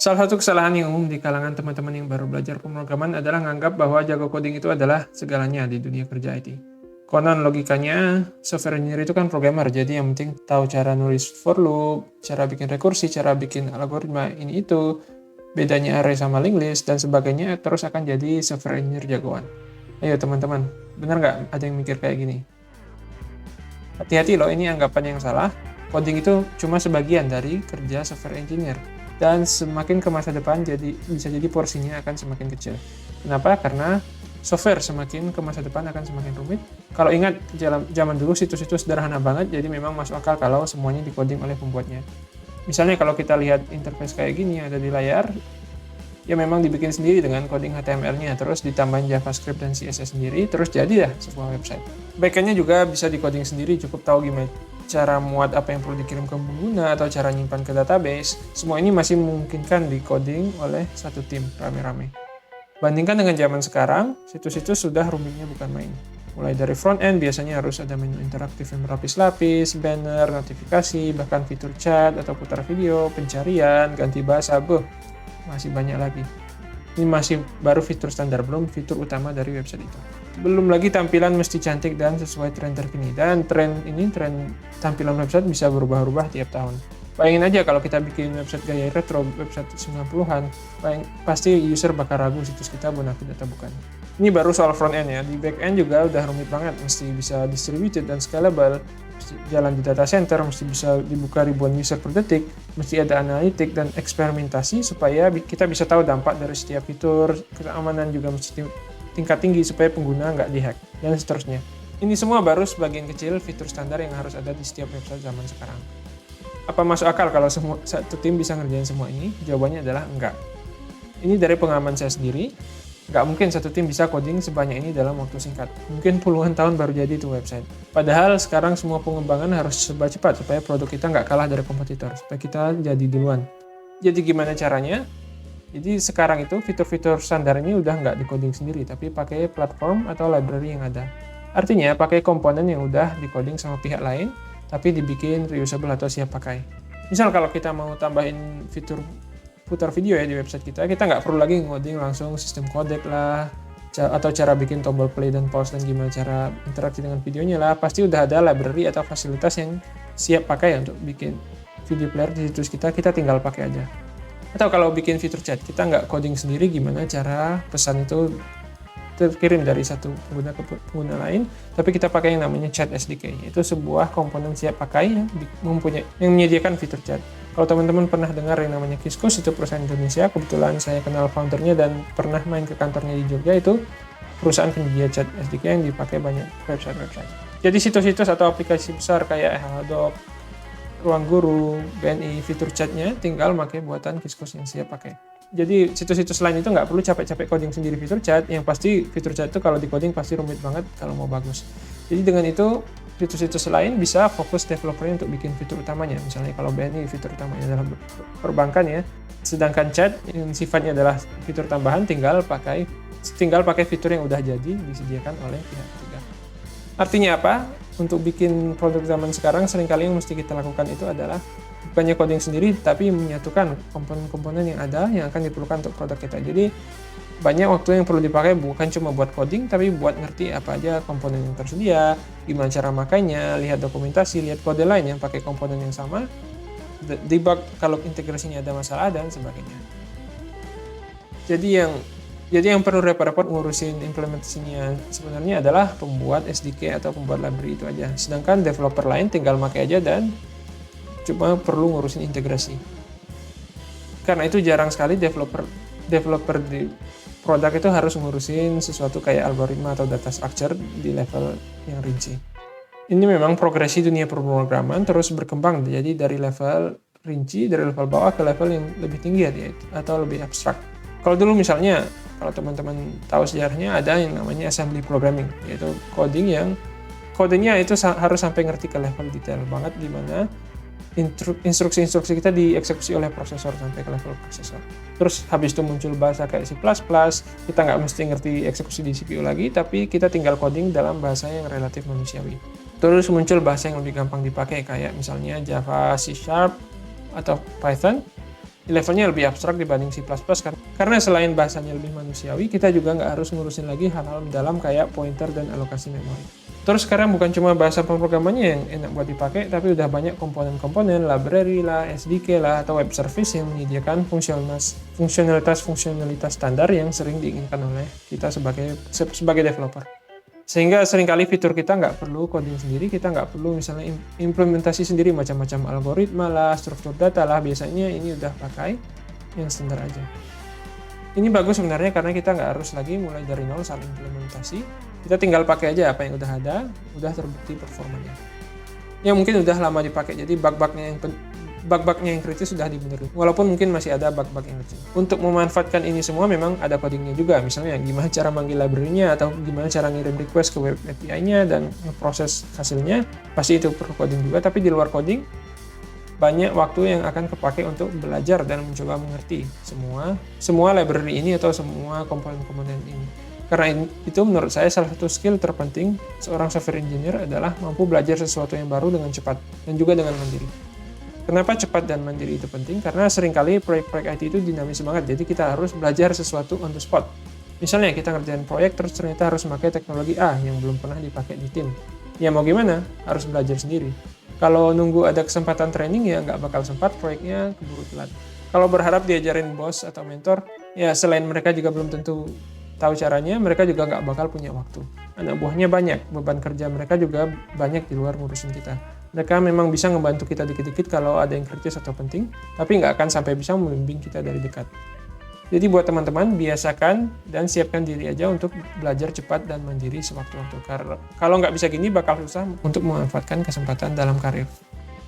Salah satu kesalahan yang umum di kalangan teman-teman yang baru belajar pemrograman adalah menganggap bahwa jago coding itu adalah segalanya di dunia kerja IT. Konon logikanya, software engineer itu kan programmer, jadi yang penting tahu cara nulis for loop, cara bikin rekursi, cara bikin algoritma ini itu, bedanya array sama linked list, dan sebagainya, terus akan jadi software engineer jagoan. Ayo teman-teman, benar nggak ada yang mikir kayak gini? Hati-hati loh, ini anggapan yang salah. Coding itu cuma sebagian dari kerja software engineer. Dan semakin ke masa depan, bisa jadi porsinya akan semakin kecil. Kenapa? Karena software semakin ke masa depan akan semakin rumit. Kalau ingat, zaman dulu situs-situs sederhana banget, jadi memang masuk akal kalau semuanya dikoding oleh pembuatnya. Misalnya kalau kita lihat interface kayak gini yang ada di layar, ya memang dibikin sendiri dengan coding HTML-nya, terus ditambahin JavaScript dan CSS sendiri, terus jadi dah sebuah website. Backend-nya juga bisa di-coding sendiri, cukup tahu gimana cara muat apa yang perlu dikirim ke pengguna atau cara nyimpan ke database. Semua ini masih memungkinkan di-coding oleh satu tim rame-rame. Bandingkan dengan zaman sekarang, situs-situs sudah rumitnya bukan main. Mulai dari front-end biasanya harus ada menu interaktif yang berlapis-lapis, banner, notifikasi, bahkan fitur chat atau putar video, pencarian, ganti bahasa, masih banyak lagi. Ini masih baru fitur standar, belum fitur utama dari website itu. Belum lagi tampilan mesti cantik dan sesuai tren terkini. Dan tren tampilan website bisa berubah-ubah tiap tahun. Bayangin aja kalau kita bikin website gaya retro, website 90-an, pasti user bakal ragu situs kita bonafide atau bukan. Ini baru soal front end ya. Di back end juga udah rumit banget, mesti bisa distributed dan scalable, mesti jalan di data center, mesti bisa dibuka ribuan user per detik, mesti ada analitik dan eksperimentasi supaya kita bisa tahu dampak dari setiap fitur, keamanan juga mesti tingkat tinggi supaya pengguna nggak dihack, dan seterusnya. Ini semua baru sebagian kecil fitur standar yang harus ada di setiap website zaman sekarang. Apa masuk akal kalau satu tim bisa ngerjain semua ini? Jawabannya adalah enggak. Ini dari pengalaman saya sendiri, nggak mungkin satu tim bisa coding sebanyak ini dalam waktu singkat. Mungkin puluhan tahun baru jadi itu website. Padahal sekarang semua pengembangan harus serba cepat supaya produk kita nggak kalah dari kompetitor, supaya kita jadi duluan. Jadi gimana caranya? Jadi sekarang itu fitur-fitur standar ini udah nggak di-coding sendiri, tapi pakai platform atau library yang ada. Artinya pakai komponen yang udah di-coding sama pihak lain, tapi dibikin reusable atau siap pakai. Misal kalau kita mau tambahin fitur putar video ya di website kita nggak perlu lagi ngoding langsung sistem codec lah, atau cara bikin tombol play dan pause dan gimana cara interaksi dengan videonya lah. Pasti udah ada library atau fasilitas yang siap pakai untuk bikin video player di situs kita tinggal pakai aja. Atau kalau bikin fitur chat, kita nggak coding sendiri gimana cara pesan itu terkirim dari satu pengguna ke pengguna lain, tapi kita pakai yang namanya Chat SDK. Itu sebuah komponen siap pakai yang menyediakan fitur chat. Kalau teman-teman pernah dengar yang namanya Kiskus, itu perusahaan Indonesia, kebetulan saya kenal foundernya dan pernah main ke kantornya di Jogja, itu perusahaan penyedia Chat SDK yang dipakai banyak website. Jadi situs-situs atau aplikasi besar kayak Halodoc, Ruang Guru, BNI, fitur chatnya tinggal pakai buatan Kiskus yang siap pakai. Jadi situs-situs lain itu nggak perlu capek-capek coding sendiri fitur chat, yang pasti fitur chat itu kalau di coding pasti rumit banget kalau mau bagus. Jadi dengan itu situs-situs lain bisa fokus developernya untuk bikin fitur utamanya. Misalnya kalau BNI fitur utamanya adalah perbankan ya, sedangkan chat yang sifatnya adalah fitur tambahan tinggal pakai fitur yang udah jadi disediakan oleh pihak ketiga. Artinya apa? Untuk bikin produk zaman sekarang seringkali yang mesti kita lakukan itu adalah bukannya coding sendiri, tapi menyatukan komponen-komponen yang ada yang akan diperlukan untuk produk kita. Jadi banyak waktu yang perlu dipakai bukan cuma buat coding, tapi buat ngerti apa aja komponen yang tersedia, gimana cara makainya, lihat dokumentasi, lihat kode lain yang pakai komponen yang sama, debug kalau integrasinya ada masalah, dan sebagainya. Jadi yang perlu repot-repot ngurusin implementasinya sebenarnya adalah pembuat SDK atau pembuat library itu aja. Sedangkan developer lain tinggal pakai aja dan cuma perlu ngurusin integrasi. Karena itu jarang sekali developer di produk itu harus ngurusin sesuatu kayak algoritma atau data structure di level yang rinci. Ini memang progresi dunia pemrograman terus berkembang, jadi dari level rinci, dari level bawah ke level yang lebih tinggi atau lebih abstrak. Kalau dulu misalnya, kalau teman-teman tahu sejarahnya, ada yang namanya assembly programming, yaitu kodenya itu harus sampai ngerti ke level detail banget, di mana instruksi-instruksi kita dieksekusi oleh prosesor sampai ke level prosesor. Terus habis itu muncul bahasa kayak C++, kita nggak mesti ngerti eksekusi di CPU lagi, tapi kita tinggal coding dalam bahasa yang relatif manusiawi. Terus muncul bahasa yang lebih gampang dipakai kayak misalnya Java, C# atau Python. levelnya lebih abstrak dibanding C++, karena selain bahasanya lebih manusiawi, kita juga nggak harus ngurusin lagi hal-hal dalam kayak pointer dan alokasi memori. Terus sekarang bukan cuma bahasa pemrogramannya yang enak buat dipakai, tapi udah banyak komponen-komponen, library lah, SDK lah, atau web service yang menyediakan fungsionalitas standar yang sering diinginkan oleh kita sebagai developer. Sehingga seringkali fitur kita nggak perlu coding sendiri, kita nggak perlu misalnya implementasi sendiri macam-macam algoritma lah, struktur data lah, biasanya ini udah pakai yang standar aja. Ini bagus sebenarnya karena kita nggak harus lagi mulai dari nol saat implementasi, kita tinggal pakai aja apa yang udah ada, udah terbukti performanya. Yang mungkin udah lama dipakai, jadi bug-bugnya yang kritis sudah dibenerin, walaupun mungkin masih ada bug-bug yang kecil. Untuk memanfaatkan ini semua memang ada codingnya juga, misalnya gimana cara manggil library-nya atau gimana cara ngirim request ke web API-nya dan proses hasilnya, pasti itu perlu coding juga. Tapi di luar coding, banyak waktu yang akan kepake untuk belajar dan mencoba mengerti semua library ini atau semua komponen-komponen ini. Karena itu menurut saya salah satu skill terpenting seorang software engineer adalah mampu belajar sesuatu yang baru dengan cepat dan juga dengan mandiri. Kenapa cepat dan mandiri itu penting? Karena seringkali proyek-proyek IT itu dinamis banget, jadi kita harus belajar sesuatu on the spot. Misalnya kita ngerjain proyek terus ternyata harus pakai teknologi A yang belum pernah dipakai di tim. Ya mau gimana? Harus belajar sendiri. Kalau nunggu ada kesempatan training ya nggak bakal sempat, proyeknya keburu telat. Kalau berharap diajarin bos atau mentor, ya selain mereka juga belum tentu tahu caranya, mereka juga nggak bakal punya waktu. Anak buahnya banyak, beban kerja mereka juga banyak di luar ngurusin kita. Mereka memang bisa ngebantu kita dikit-dikit kalau ada yang kritis atau penting, tapi nggak akan sampai bisa membimbing kita dari dekat. Jadi buat teman-teman, biasakan dan siapkan diri aja untuk belajar cepat dan mandiri sewaktu-waktu. Kalau nggak bisa gini, bakal susah untuk memanfaatkan kesempatan dalam karir.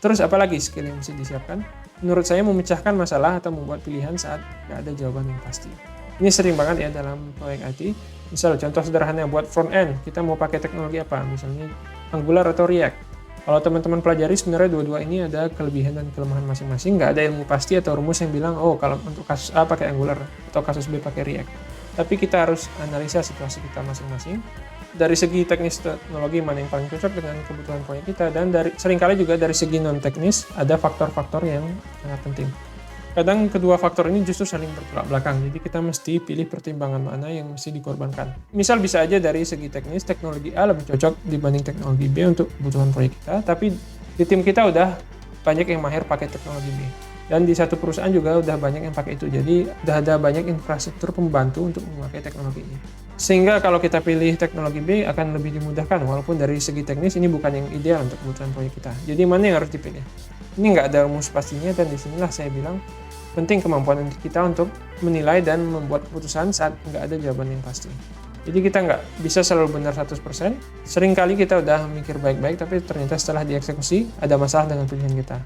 Terus apalagi skill yang mesti disiapkan? Menurut saya memecahkan masalah atau membuat pilihan saat nggak ada jawaban yang pasti. Ini sering banget ya dalam proyek IT. Misal contoh sederhana buat front end, kita mau pakai teknologi apa? Misalnya Angular atau React. Kalau teman-teman pelajari sebenarnya dua-dua ini ada kelebihan dan kelemahan masing-masing. Nggak ada ilmu pasti atau rumus yang bilang, oh kalau untuk kasus A pakai Angular atau kasus B pakai React. Tapi kita harus analisa situasi kita masing-masing. Dari segi teknis teknologi mana yang paling cocok dengan kebutuhan proyek kita, dan seringkali juga dari segi non-teknis ada faktor-faktor yang sangat penting. Kadang kedua faktor ini justru saling bertolak belakang, jadi kita mesti pilih pertimbangan mana yang mesti dikorbankan. Misal bisa aja dari segi teknis, teknologi A lebih cocok dibanding teknologi B untuk kebutuhan proyek kita, tapi di tim kita udah banyak yang mahir pakai teknologi B. Dan di satu perusahaan juga udah banyak yang pakai itu, jadi udah ada banyak infrastruktur pembantu untuk memakai teknologi ini. Sehingga kalau kita pilih teknologi B akan lebih dimudahkan, walaupun dari segi teknis ini bukan yang ideal untuk kebutuhan proyek kita. Jadi mana yang harus dipilih? Ini nggak ada rumus pastinya, dan disinilah saya bilang penting kemampuan kita untuk menilai dan membuat keputusan saat nggak ada jawaban yang pasti. Jadi kita nggak bisa selalu benar 100%. Seringkali kita udah mikir baik-baik, tapi ternyata setelah dieksekusi ada masalah dengan pilihan kita.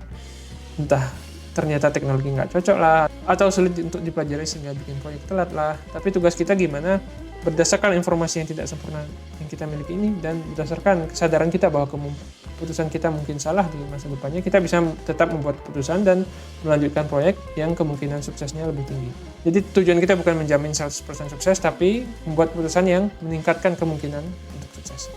Entah ternyata teknologi nggak cocok lah, atau sulit untuk dipelajari sehingga bikin proyek telat lah. Tapi tugas kita gimana berdasarkan informasi yang tidak sempurna yang kita miliki ini, dan berdasarkan kesadaran kita bahwa keputusan kita mungkin salah di masa depannya, kita bisa tetap membuat keputusan dan melanjutkan proyek yang kemungkinan suksesnya lebih tinggi. Jadi tujuan kita bukan menjamin 100% sukses, tapi membuat keputusan yang meningkatkan kemungkinan untuk sukses.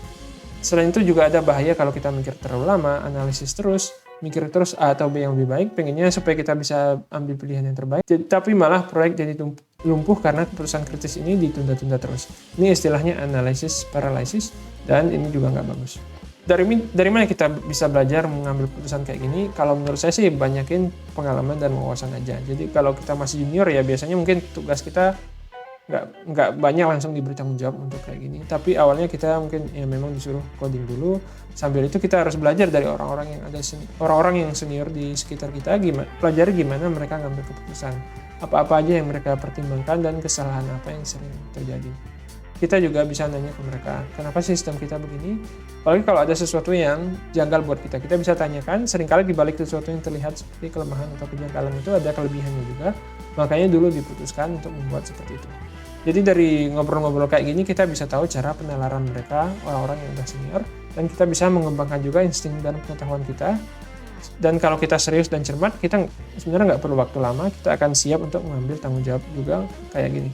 Selain itu juga ada bahaya kalau kita mikir terlalu lama, analisis terus, mikir terus A atau B yang lebih baik, pengennya supaya kita bisa ambil pilihan yang terbaik, tapi malah proyek jadi lumpuh karena keputusan kritis ini ditunda-tunda terus. Ini istilahnya analysis paralysis, dan ini juga nggak bagus. Dari mana kita bisa belajar mengambil keputusan kayak gini? Kalau menurut saya sih banyakin pengalaman dan wawasan aja. Jadi kalau kita masih junior ya biasanya mungkin tugas kita nggak banyak langsung diberi tanggung jawab untuk kayak gini. Tapi awalnya kita mungkin ya memang disuruh coding dulu. Sambil itu kita harus belajar dari orang-orang yang senior di sekitar kita, pelajari gimana mereka ngambil keputusan. Apa-apa aja yang mereka pertimbangkan dan kesalahan apa yang sering terjadi. Kita juga bisa nanya ke mereka, kenapa sistem kita begini? Apalagi kalau ada sesuatu yang janggal buat kita bisa tanyakan. Seringkali dibalik sesuatu yang terlihat seperti kelemahan atau kejanggalan itu ada kelebihannya juga. Makanya dulu diputuskan untuk membuat seperti itu. Jadi dari ngobrol-ngobrol kayak gini kita bisa tahu cara penalaran mereka, orang-orang yang udah senior, dan kita bisa mengembangkan juga insting dan pengetahuan kita. Dan kalau kita serius dan cermat, kita sebenarnya nggak perlu waktu lama, kita akan siap untuk mengambil tanggung jawab juga kayak gini.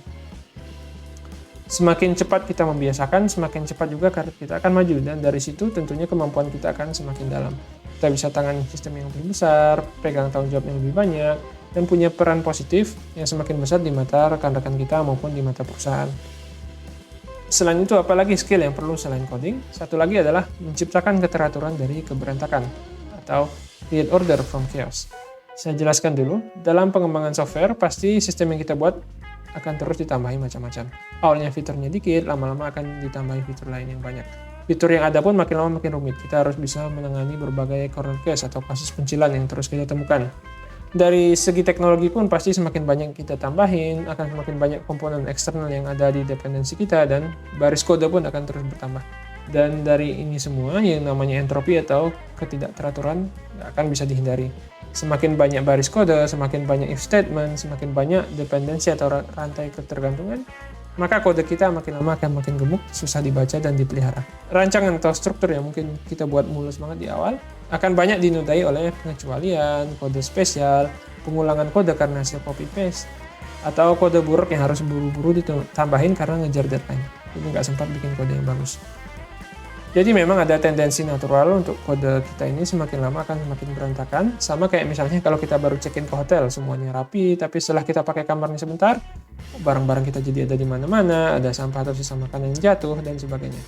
Semakin cepat kita membiasakan, semakin cepat juga karir kita akan maju, dan dari situ tentunya kemampuan kita akan semakin dalam. Kita bisa tangani sistem yang lebih besar, pegang tanggung jawab yang lebih banyak, dan punya peran positif yang semakin besar di mata rekan-rekan kita maupun di mata perusahaan. Selain itu, apalagi skill yang perlu selain coding? Satu lagi adalah menciptakan keteraturan dari keberantakan atau create order from chaos. Saya jelaskan dulu, dalam pengembangan software pasti sistem yang kita buat akan terus ditambahi macam-macam. Awalnya fiturnya dikit, lama-lama akan ditambahi fitur lain yang banyak. Fitur yang ada pun makin lama makin rumit. Kita harus bisa menangani berbagai corner case atau kasus pencilan yang terus kita temukan. Dari segi teknologi pun pasti semakin banyak kita tambahin, akan semakin banyak komponen eksternal yang ada di dependensi kita, dan baris kode pun akan terus bertambah. Dan dari ini semua yang namanya entropi atau ketidakteraturan nggak akan bisa dihindari. Semakin banyak baris kode, semakin banyak if statement, semakin banyak dependensi atau rantai ketergantungan, maka kode kita makin lama akan makin gemuk, susah dibaca dan dipelihara. Rancangan atau struktur yang mungkin kita buat mulus banget di awal akan banyak dinodai oleh pengecualian, kode spesial, pengulangan kode karena hasil copy paste, atau kode buruk yang harus buru-buru ditambahin karena ngejar deadline. Jadi nggak sempat bikin kode yang bagus. Jadi memang ada tendensi natural untuk kode kita ini semakin lama akan semakin berantakan. Sama kayak misalnya kalau kita baru check-in ke hotel, semuanya rapi, tapi setelah kita pakai kamarnya sebentar, barang-barang kita jadi ada di mana-mana, ada sampah atau sisa makanan yang jatuh, dan sebagainya.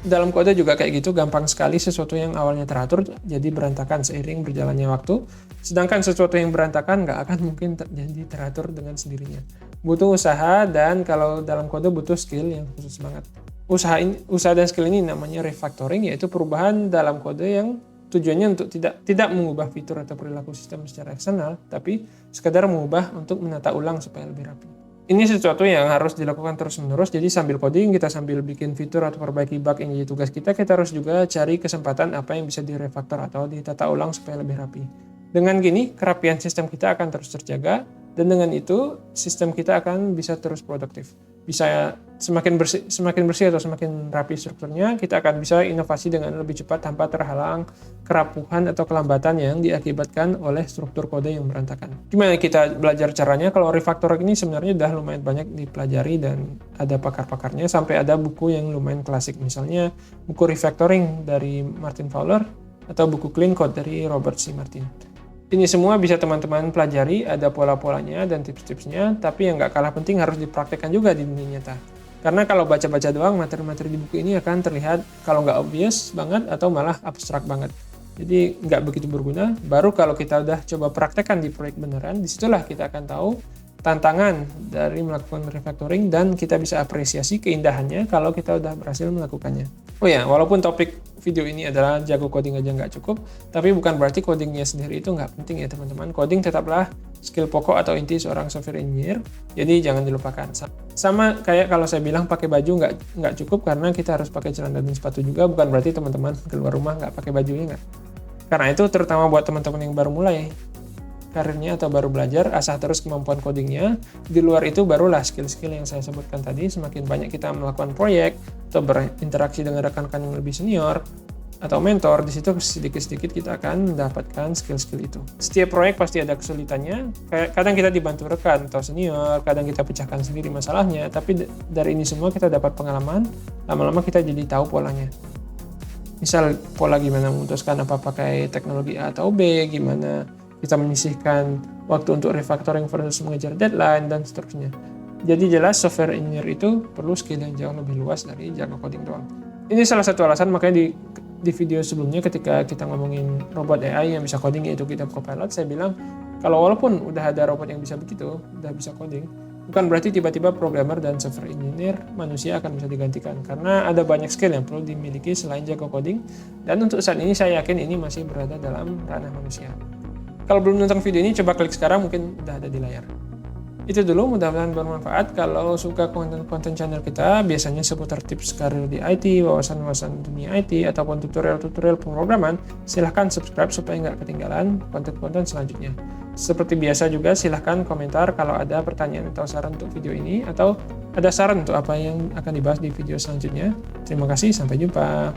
Dalam kode juga kayak gitu, gampang sekali sesuatu yang awalnya teratur jadi berantakan seiring berjalannya waktu. Sedangkan sesuatu yang berantakan nggak akan mungkin jadi teratur dengan sendirinya. Butuh usaha, dan kalau dalam kode butuh skill yang khusus banget. Usaha dan skill ini namanya refactoring, yaitu perubahan dalam kode yang tujuannya untuk tidak mengubah fitur atau perilaku sistem secara eksternal, tapi sekadar mengubah untuk menata ulang supaya lebih rapi. Ini sesuatu yang harus dilakukan terus-menerus, jadi sambil coding, kita sambil bikin fitur atau perbaiki bug yang jadi tugas kita harus juga cari kesempatan apa yang bisa direfaktor atau ditata ulang supaya lebih rapi. Dengan gini, kerapian sistem kita akan terus terjaga, dan dengan itu sistem kita akan bisa terus produktif. Bisa semakin bersih atau semakin rapi strukturnya, kita akan bisa inovasi dengan lebih cepat tanpa terhalang kerapuhan atau kelambatan yang diakibatkan oleh struktur kode yang berantakan. Gimana kita belajar caranya? Kalau refactoring ini sebenarnya udah lumayan banyak dipelajari dan ada pakar-pakarnya, sampai ada buku yang lumayan klasik, misalnya buku refactoring dari Martin Fowler atau buku Clean Code dari Robert C. Martin. Ini semua bisa teman-teman pelajari, ada pola-polanya dan tips-tipsnya, tapi yang nggak kalah penting harus dipraktekkan juga di dunia nyata. Karena kalau baca-baca doang, materi-materi di buku ini akan terlihat kalau nggak obvious banget atau malah abstrak banget. Jadi nggak begitu berguna. Baru kalau kita udah coba praktekkan di proyek beneran, disitulah kita akan tahu tantangan dari melakukan refactoring, dan kita bisa apresiasi keindahannya kalau kita udah berhasil melakukannya. Oh ya, walaupun topik video ini adalah jago coding aja nggak cukup, tapi bukan berarti codingnya sendiri itu nggak penting ya teman-teman. Coding tetaplah skill pokok atau inti seorang software engineer, jadi jangan dilupakan. Sama kayak kalau saya bilang pakai baju nggak cukup karena kita harus pakai celana dan sepatu juga, bukan berarti teman-teman keluar rumah nggak pakai bajunya, nggak. Karena itu terutama buat teman-teman yang baru mulai karirnya atau baru belajar, asah terus kemampuan codingnya. Di luar itu barulah skill-skill yang saya sebutkan tadi. Semakin banyak kita melakukan proyek atau berinteraksi dengan rekan-rekan yang lebih senior atau mentor, di situ sedikit-sedikit kita akan mendapatkan skill-skill itu. Setiap proyek pasti ada kesulitannya. Kadang kita dibantu rekan atau senior, kadang kita pecahkan sendiri masalahnya, tapi dari ini semua kita dapat pengalaman, lama-lama kita jadi tahu polanya. Misal pola gimana memutuskan apa pakai teknologi A atau B, gimana kita menyisihkan waktu untuk refactoring versus mengejar deadline, dan seterusnya. Jadi jelas software engineer itu perlu skill yang jauh lebih luas dari jago coding doang. Ini salah satu alasan makanya di video sebelumnya ketika kita ngomongin robot AI yang bisa coding, yaitu GitHub Copilot, saya bilang kalau walaupun udah ada robot yang bisa begitu, udah bisa coding, bukan berarti tiba-tiba programmer dan software engineer manusia akan bisa digantikan, karena ada banyak skill yang perlu dimiliki selain jago coding, dan untuk saat ini saya yakin ini masih berada dalam ranah manusia. Kalau belum nonton video ini, coba klik sekarang, mungkin udah ada di layar. Itu dulu, mudah-mudahan bermanfaat. Kalau suka konten-konten channel kita, biasanya seputar tips karir di IT, wawasan-wawasan dunia IT, ataupun tutorial-tutorial pemrograman, silahkan subscribe supaya nggak ketinggalan konten-konten selanjutnya. Seperti biasa juga, silahkan komentar kalau ada pertanyaan atau saran untuk video ini, atau ada saran untuk apa yang akan dibahas di video selanjutnya. Terima kasih, sampai jumpa.